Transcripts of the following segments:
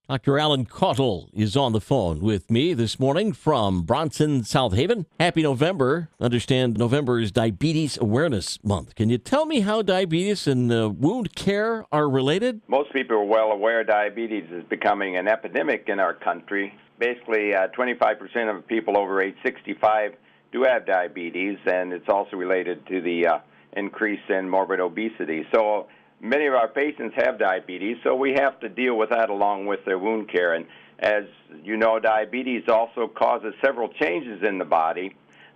Dr. Allan Caudill is on the phone with me this morning from Bronson South Haven. Happy November. Understand November is Diabetes Awareness Month. Can you tell me how diabetes and wound care are related? Most people are well aware diabetes is becoming an epidemic in our country. Basically, 25% of people over age 65 do have diabetes, and it's also related to the increase in morbid obesity. So many of our patients have diabetes, so we have to deal with that along with their wound care. And as you know, diabetes also causes several changes in the body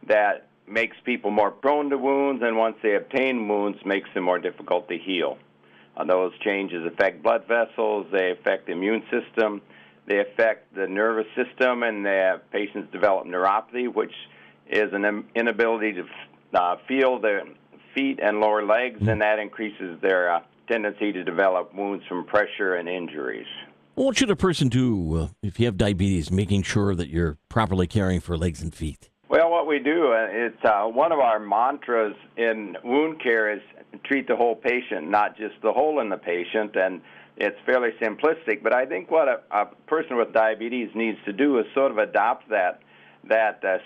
that makes people more prone to wounds, and once they obtain wounds, makes them more difficult to heal. Those changes affect blood vessels, they affect the immune system, they affect the nervous system, and patients develop neuropathy, which is an inability to feel the feet and lower legs, and that increases their tendency to develop wounds from pressure and injuries. What should a person do if you have diabetes, making sure that you're properly caring for legs and feet? Well, what we do, it's one of our mantras in wound care is treat the whole patient, not just the hole in the patient, and it's fairly simplistic, but I think what a person with diabetes needs to do is sort of adopt that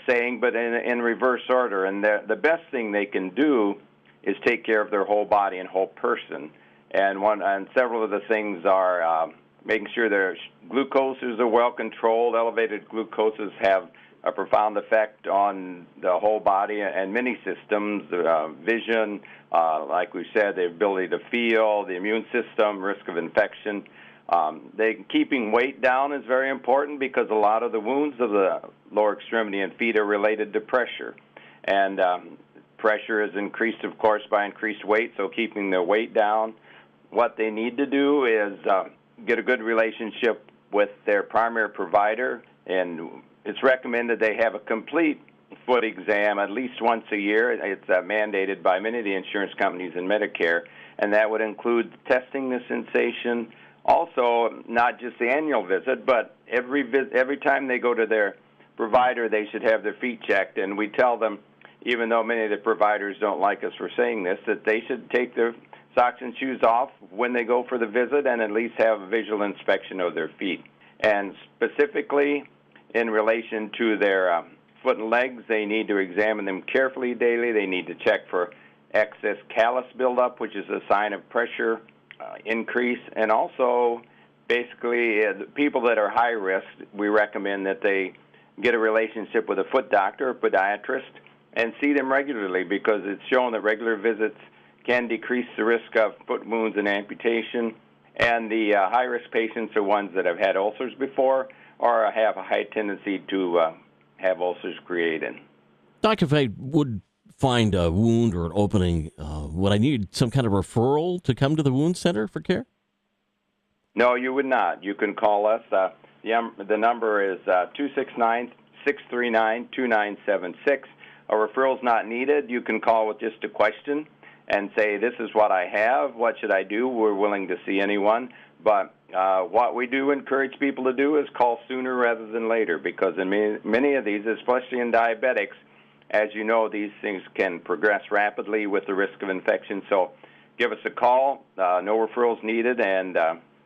saying, but in reverse order, and the best thing they can do is take care of their whole body and whole person. And several of the things are making sure their glucoses are well controlled. Elevated glucoses have a profound effect on the whole body and many systems, vision, like we said, the ability to feel, the immune system, risk of infection. Keeping weight down is very important because a lot of the wounds of the lower extremity and feet are related to pressure. And pressure is increased, of course, by increased weight, so keeping their weight down. What they need to do is get a good relationship with their primary provider, and it's recommended they have a complete foot exam at least once a year. It's mandated by many of the insurance companies and Medicare, and that would include testing the sensation. Also, not just the annual visit, but every time they go to their provider, they should have their feet checked, and we tell them, even though many of the providers don't like us for saying this, that they should take their socks and shoes off when they go for the visit and at least have a visual inspection of their feet. And specifically in relation to their foot and legs, they need to examine them carefully daily. They need to check for excess callus buildup, which is a sign of pressure increase. And also, basically, people that are high risk, we recommend that they get a relationship with a foot doctor or podiatrist and see them regularly, because it's shown that regular visits can decrease the risk of foot wounds and amputation. And the high-risk patients are ones that have had ulcers before or have a high tendency to have ulcers created. Doc, if I would find a wound or an opening, would I need some kind of referral to come to the wound center for care? No, you would not. You can call us. The number is 269-639-2976. A referral's not needed. You can call with just a question and say, this is what I have, what should I do? We're willing to see anyone. But what we do encourage people to do is call sooner rather than later, because in many of these, especially in diabetics, as you know, these things can progress rapidly with the risk of infection. So give us a call. No referrals needed, and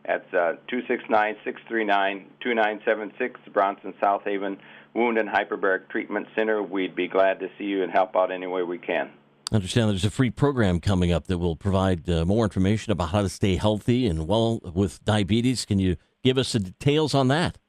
that's 269-639-2976, Bronson South Haven Wound and Hyperbaric Treatment Center. We'd be glad to see you and help out any way we can. I understand there's a free program coming up that will provide more information about how to stay healthy and well with diabetes. Can you give us the details on that?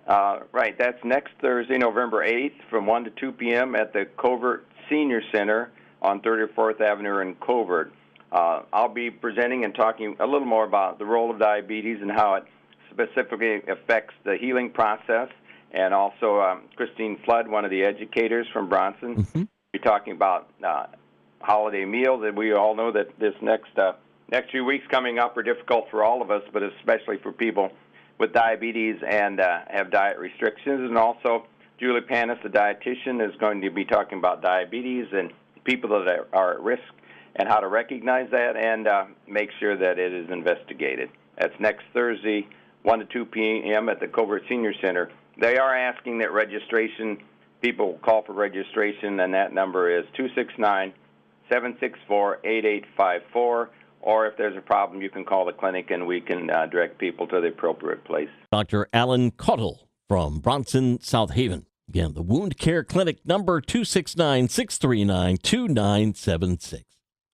Right. That's next Thursday, November 8th, from 1 to 2 p.m. at the Covert Senior Center on 34th Avenue in Covert. I'll be presenting and talking a little more about the role of diabetes and how it specifically affects the healing process. And also Christine Flood, one of the educators from Bronson, be talking about holiday meals. And we all know that this next few weeks coming up are difficult for all of us, but especially for people with diabetes and have diet restrictions. And also Julie Panis, the dietitian, is going to be talking about diabetes and people that are at risk and how to recognize that and make sure that it is investigated. That's next Thursday, 1 to 2 p.m. at the Covert Senior Center. They are asking that people call for registration, and that number is 269-764-8854, or if there's a problem, you can call the clinic and we can direct people to the appropriate place. Dr. Allan Caudill from Bronson South Haven. Again, the Wound Care Clinic, number 269-639-2976.